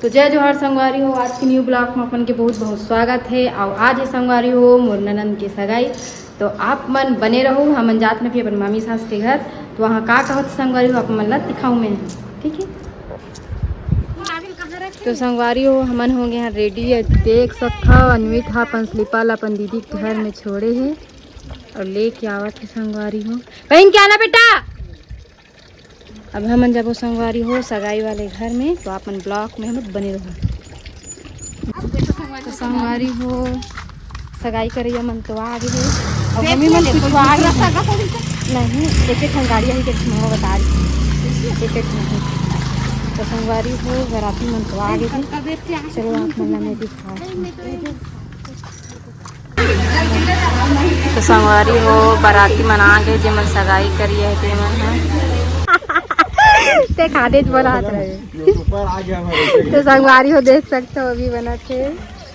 तो जय जोहार संगवारी हो। आज की न्यू ब्लॉग में अपन के बहुत बहुत स्वागत है। और आज है संगवारी हो मोर ननंद के सगाई। तो आप मन बने रहो, हम जात में भी अपन मामी सास के घर। तो वहाँ का कहत संगवारी हो आप मन ला दिखाऊँ मैं, ठीक है। तो संगवारी हो हमन हो गए हैं रेडी है। देख सकता अन्वित हा अपन स्लीपर अपन दीदी के घर में छोड़े है और लेके आवत है संगवारी हो। पहन के आना बेटा। अब हम जब संगवारी हो सगाई वाले घर में, तो आप ब्लॉक में हम बने रहो। तो संगवारी हो सगाई करिए मन तो आ गए और मम्मी मन कुछ आ नहीं एक गाड़ी आई मैं बता रही एक नहीं। तो संगवारी हो बराती मन तो आ गए। चलो आप मन में दिखा। तो संगवारी हो बाराती मन आ गए जे मन सगाई करिए है ते मन ते खाते बनात रहे। तो संगवारी हो देख सकते हो अभी बना थे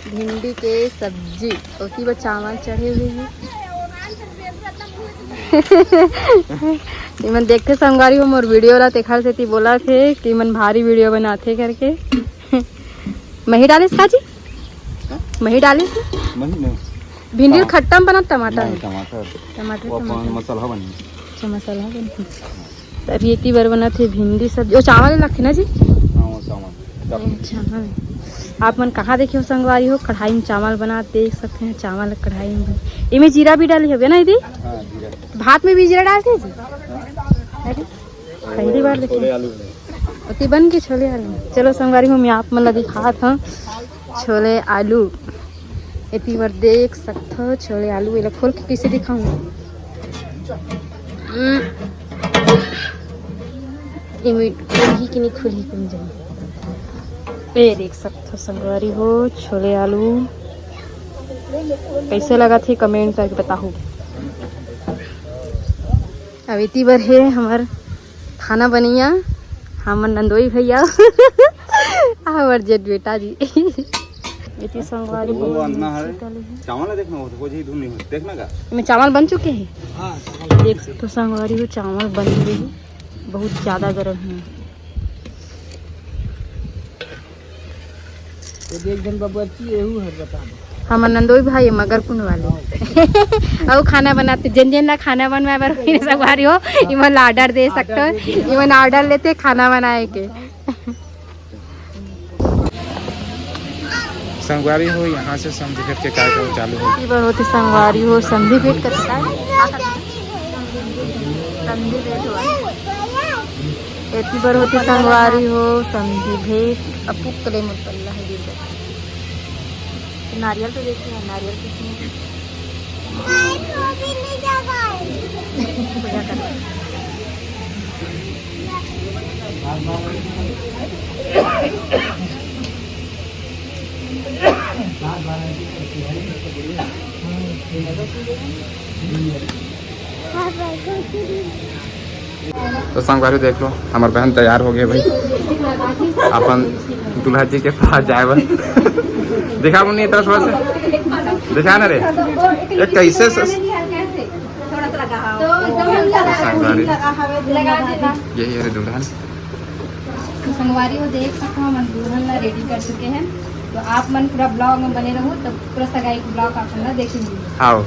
भिंडी के सब्जी और की वो चावल चढ़े हुए हैं। मन देखते संगवारी हो मोर वीडियो ला तेखर से ती बोला थे कि मन भारी वीडियो बनाते करके। मही डालिस काजी मही डालिस भिंडी खट्टा में बना टमाटर टमाटर मसाला बनी मसाला बनी। तभी इतनी बार बना थे भिंडी सब्जी और चावल लगते ना जी। चावल आप मन कहाँ देखे हो संगवारी हो कढ़ाई में चावल बना देख सकते हैं। चावल कढ़ाई में इनमें जीरा भी डाली है ना दीदी। भात में भी जीरा डालते हैं जी। पहली बार देखे बन के छोले आलू। चलो संगवारी हो मैं आप मन दिखा था छोले आलू। इतनी बार देख सकते हो छोले आलू ये खोल के कैसे दिखाऊंगा। खुली कि नहीं खुली कम जाए। ये देख सकते हो संगवारी हो छोले आलू कैसे लगा थे कमेंट करके बताओ। अब इतनी बार है हमार खाना बनिया हमर नंदोई भैया हमार जेठ बेटा जी। इतनी संगवारी चावल देखना हो तो नहीं हो देखना का में चावल बन चुके हैं। देख सकते हो संगवारी हो चावल बन गए बहुत ज़्यादा गर्म है। तो एक दिन बाबू हमार नंदोई भाई मगर कुन वाले और खाना बनाते जन जन ना खाना बनवाए बार संगवारी हो इमन ऑर्डर दे सकते हो। इमन ऑर्डर लेते खाना बनाए के। संगवारी हो यहाँ से समझी भेट के कार्यक्रम चालू हो होती संगवारी हो समझी भेट करता इतनी बार होती संगवारी हो समझी भेट अपुक कले मुतल्ला है गिर नारियल तो देखिए नारियल किसने तो संगवारी देख लो हमार बहन तैयार हो गए भाई अपन दूल्हा जी के पास जाए बन दिखा मुन्नी तरह थोड़ा सा दिखा ना रे ये कैसे संगवारी यही है दुल्हन। संगवारी हो देख सकते हो हम दुल्हन ला रेडी कर चुके हैं। तो आप मन पूरा ब्लॉग में बने रहो तो पूरा सगाई का ब्लॉग आप ना देखेंगे। आओ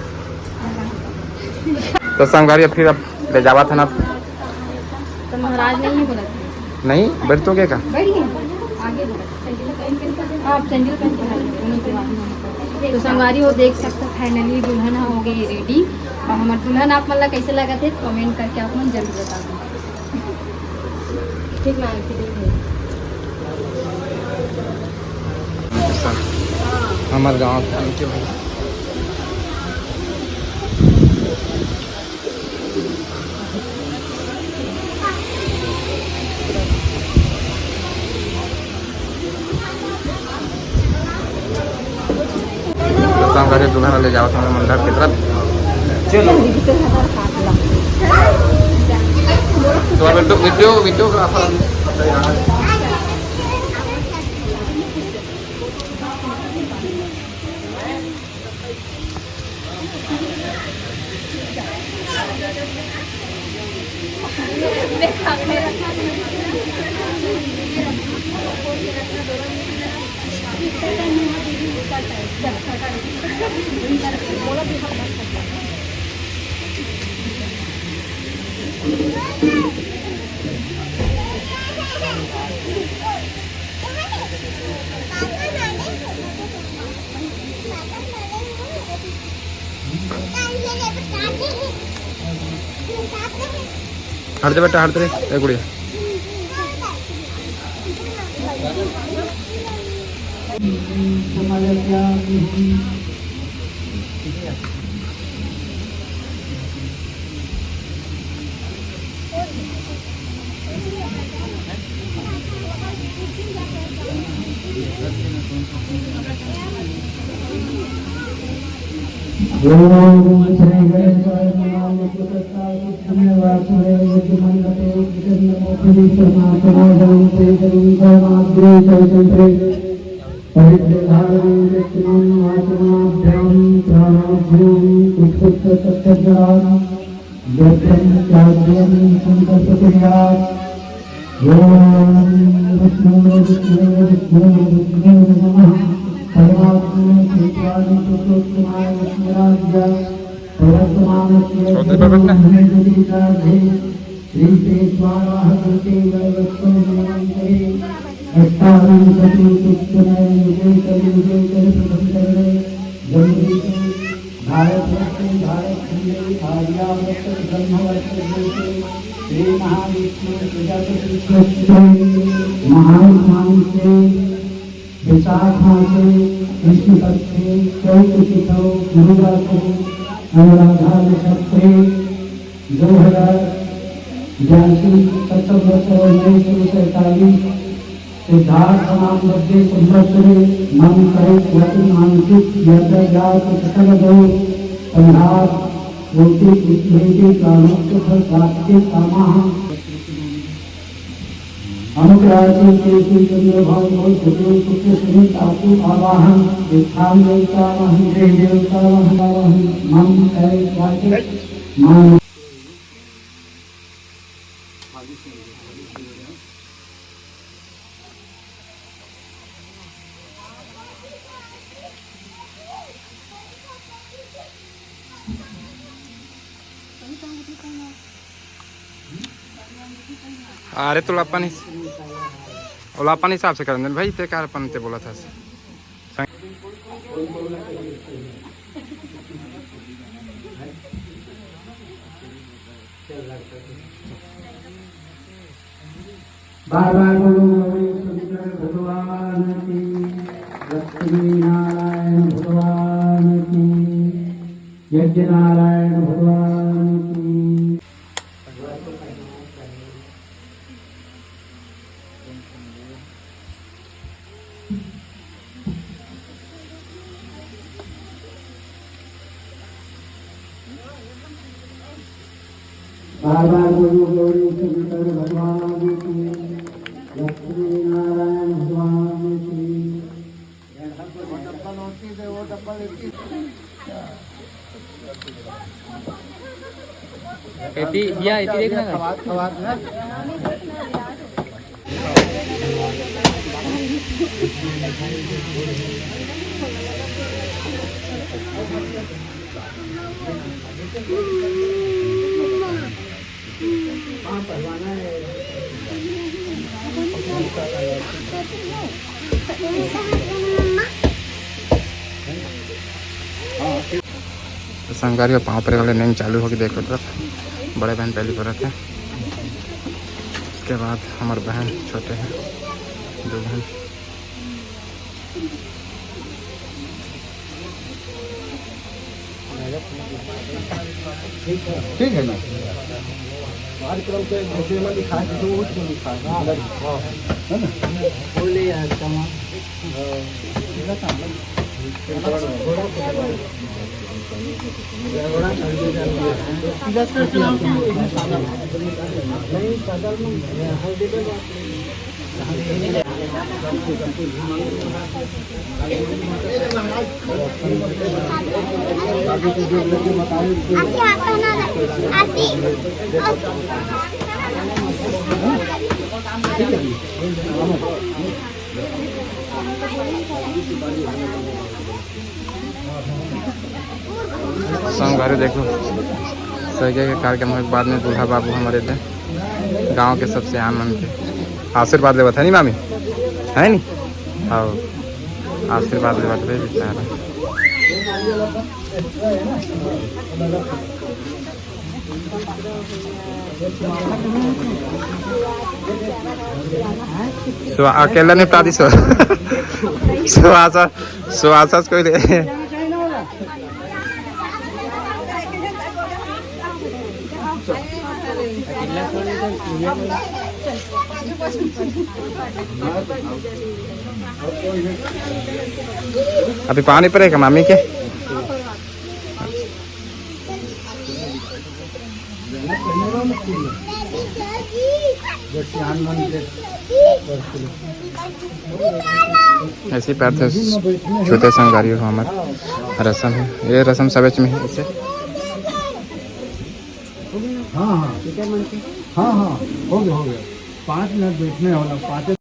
तो संगवारी फिर अब ले जावा था ना तो महाराज नहीं बोला था नहीं बैठ तो क्या बैठिए आगे आप सैंडल तो संगवारी हो देख सकते हो फाइनली दुल्हन हो गई रेडी। और हमारे दुल्हन आप मतलब कैसे लगा थे कमेंट करके आप मन जरूर बता दो। ठीक ना हमारे गाँव के भाई संगवारी दुल्हन ले जाओ समय मंडप की तरफ। चलो तो वीडियोग्राफर देखा हट जा बेटा, हट रे ए गुड़िया। अरे तो लापानी हिसाब से कर भाई ते कार अपन ते बोला था बार बार बोलो भगवान की, लक्ष्मी नारायण भगवान की, यज्ञ नारायण भगवान की। बार बार बोलो गौरी शंकर भगवान की, लक्ष्मी नारायण भगवान की। देखना संगारी और पाँव पर वाले नहीं चालू होगी। देखो तरफ बड़े बहन पहली पर थे, उसके बाद हमारे बहन छोटे हैं, दो बहन। ठीक है ना, कार्यक्रम के जैसे में लिखा है तो वो लिखा है ना, बोले यार कमा संगवारी देखो सगे के कार्यक्रम के बाद में दूल्हा बाबू हमारे थे गांव के सबसे आम मन के आशीर्वाद लेवत है नी मामी है नी। हाँ आशीर्वाद लेवत है बेचारा। अकेला निपटा दी सुहासा कोई ले अभी पानी पड़ेगा मामी के। ऐसी पैर थे छोटे संगारी हो हमारे रसम है ये रसम सबच में है इसे। हाँ हाँ हाँ हाँ हो गया 5 मिनट बैठने वाला 5।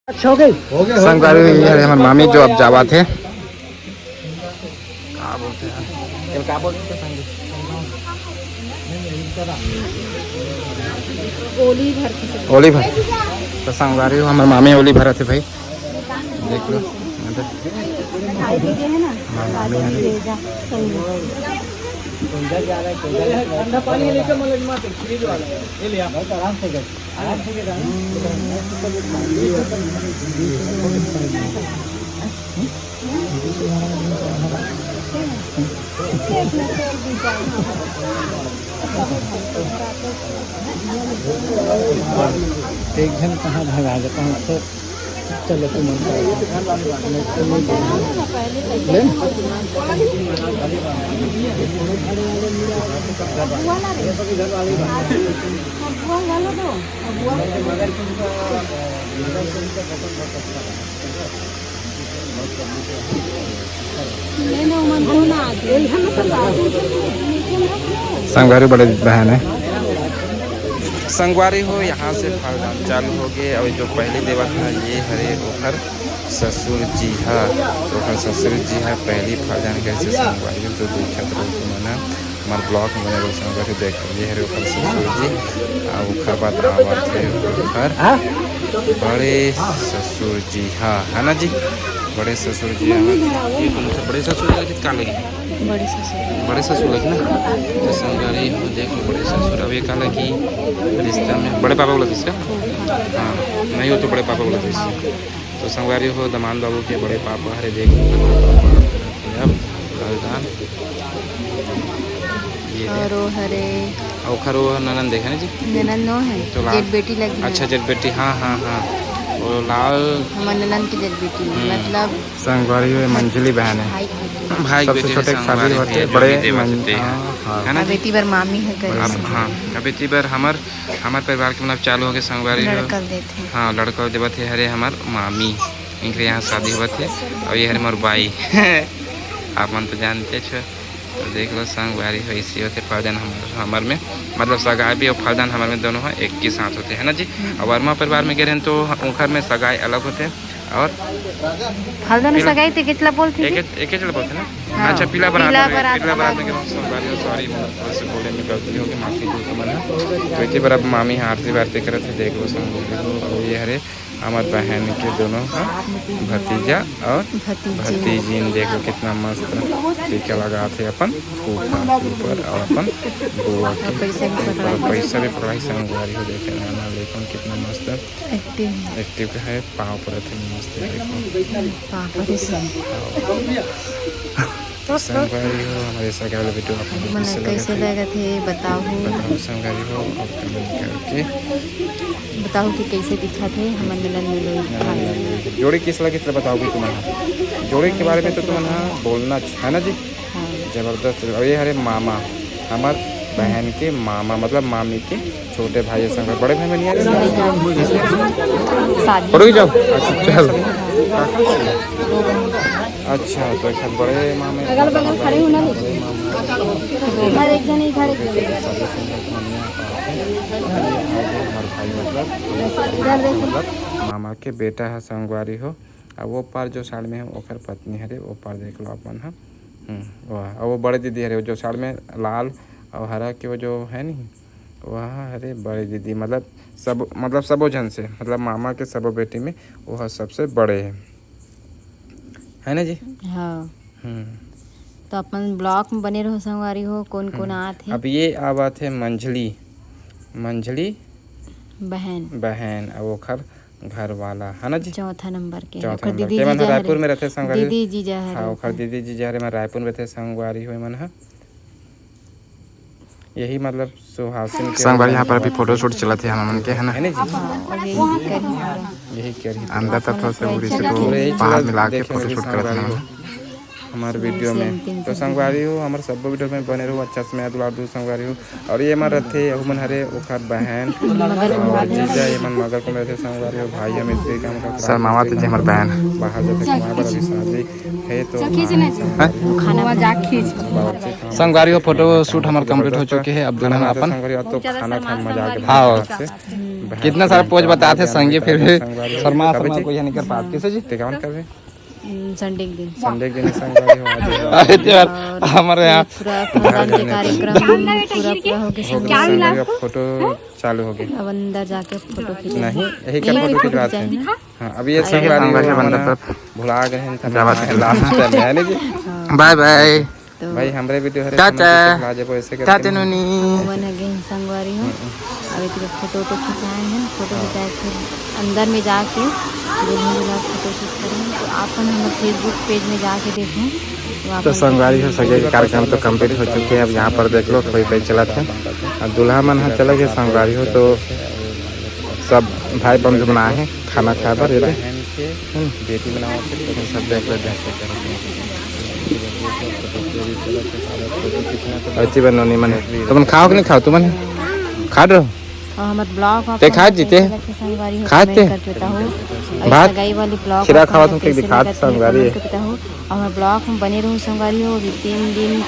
अच्छा हो गई संगवारी हमारे मामी जो अब जावा थे क्या बोलते हैं क्या बोलते हैं ओली भर तो संगवारी हमारे मामी ओली भरा थे भाई देख लो ठंडा पानी लेकर फ्रिज वाला ले लिया आराम से गए एक जन कहाँ भगा जाता हूँ तो चलो तुम संगवारी बड़े बहन है संगवारी हो यहाँ से फलदान चालू हो गए। और जो पहले देवा था ये हरे ओखर ससुर जी है ओखर ससुर जी है पहली फलदान कैसे संगवारी तो देखा तो मैंने हमारे ब्लॉग में बने संगवारी देख ये हरे ओखर ससुर जी ओखर बाद आवा थे ओखर बड़े ससुर जी हाँ है ना जी बड़े ससुर जी बड़े ससुर जी कहाँ लगी बड़े ससुर लगी ना तो संगवारी देख लो बड़े ससुर अब ये कहा लगी रिश्ता में बड़े पापा बोला था इसका हाँ नहीं हो तो बड़े पापा बोला था इससे तो संगवारी हो दमान बाबू के बड़े पापा हरे देख अब हरे ओखर वो ननन देखा ना जी ननन नो है तो जेठ बेटी लगी अच्छा जेठ बेटी हाँ हाँ हाँ वो लाल हमारे ननन की जेठ बेटी मतलब संगवारी मंझली बहन है भाई सबसे छोटे शादी होते बड़े है ना बेटी बार मामी है हाँ बेटी बार हमार परिवार के मतलब चालू हो गए संगवारी हाँ लड़का देवा थे हरे हमार मामी इनके यहाँ शादी हुआ थे और ये हरे हमार बाई आप मन तो जानते छो तो देख लो संगवारी हो इसी होते फलदान हमारे में मतलब सगाई भी और फलदान हमारे में दोनों है एक ही साथ होते हैं ना जी। और वर्मा परिवार में गए तो उनकर में सगाई अलग होते और फलदान सगाई थे कितना बोलते एक बोलते ना अच्छा पीला बारात में सॉरी से बोले में गलती हो गई माफी दो तो मना तो इतनी बार अब मामी आरती वारती करे थे देख लो संग ये हरे हमारे बहन के दोनों का भतीजा और भतीजी देखो कितना मस्त टीका लगा थे अपन फूफा के ऊपर और अपन बुआ के पैसा भी पकड़ाई संगवारी हो देखे ना लेकिन कितना मस्त एक्टिव है पाँव पर मस्त देखो संगवारी हो हमारे सगा वाले वीडियो आपको कैसे लगा थे बताओ संगवारी हो और कमेंट करके बताओ कि कैसे दिखा थे हमारे मिलन मिलो जोड़ी किस लगे तो बताओगी तुम्हारा जोड़ी के बारे में तो तुम्हारा बोलना है ना जी जबरदस्त। और ये हरे मामा हमार बहन के मामा मतलब मामी के छोटे भाई संग बड़े भाई में नहीं आए जाओ। अच्छा चल अच्छा तो एक बड़े मामे अगल बगल खड़े हो ना इधर एक जन इधर एक मतलब मामा के बेटा है संगवारी हो और वो पार जो साल में है ओकर पत्नी है रे वो पार देख लो अपन है वाह। और वो बड़े दीदी है रे जो साल में लाल और हरा के वो जो है नहीं वह अरे बड़ी दीदी मतलब सबो जन से मतलब मामा के सबो बेटी में वह सबसे बड़े है ना जी। हाँ तो अपन ब्लॉक में बने रहो संगवारी हो कौन कौन आते हैं। अब ये आवात है मंझली बहन और वो घर वाला है ना जी चौथा नंबर के दीदी रायपुर में रहते संगवारी दीदी जीजा है हाँ दीदी जीजा मैं रायपुर में रहते संगवारी हुए मन है यही मतलब सुहासिन के संगवारी यहाँ पर अभी फोटो शूट चला थे हम के है ना यही कर अंदर तक से बाहर मिला के फोटो शूट करते हैं हमारे वीडियो में तो संगवारी हो हमारे सब वीडियो में बने रहो अच्छा से मैं दुलार संगवारी हो। और ये हमारे रथे मन हरे ओखर बहन और जीजा ये मन मगर को मेरे संगवारी हो भाई हम इसके काम का सर मामा थे हमारे बहन बाहर जाते कमाए पर अभी शादी है तो खाना जा खींच संगवारी हो फोटो शूट हमारे कंप्लीट हो चुके हैं। अब दुल्हन अपन संगवारी तो खाना खा मजा आ गया हाँ कितना सारा पोज बताते थे संगे फिर भी शर्मा कोई नहीं कर पाते कैसे जी टिकावन कर रहे संडे के दिन संगवारी हो हमारे यहाँ पूरा कार्यक्रम पूरा हो गया फोटो चालू हो गया। अब अंदर जाके फोटो खींच नहीं यही का फोटो खिंचवाते हैं हाँ। अब ये संगवारी भुला गए हैं जी बाय बाय भाई हमारे वीडियो संगवारी हो अभी तो फोटो खिंचाए हैं फोटो खिंचाए फिर अंदर में जाके फोटो शूट करेंगे तो आप हमारे फेसबुक पेज में जाके देखें तो संगवारी हो सके कार्यक्रम तो कंप्लीट हो चुके हैं। अब यहाँ पर देख लो कोई कोई चला था अब दूल्हा मन यहाँ चला गया संगवारी हो तो सब भाई बंधु बनाए हैं खाना खा पर बेटी बनाओ सब देख अच्छी बनोनी मन तुम खाओ कि नहीं खाओ तुम खा रहे हो हमारे ब्लॉग ते खा जीते खाते भात वाली ब्लॉग खीरा खावा तुम दिखा संगवारी और ब्लॉग में बने रहो संगवारी हो 3 दिन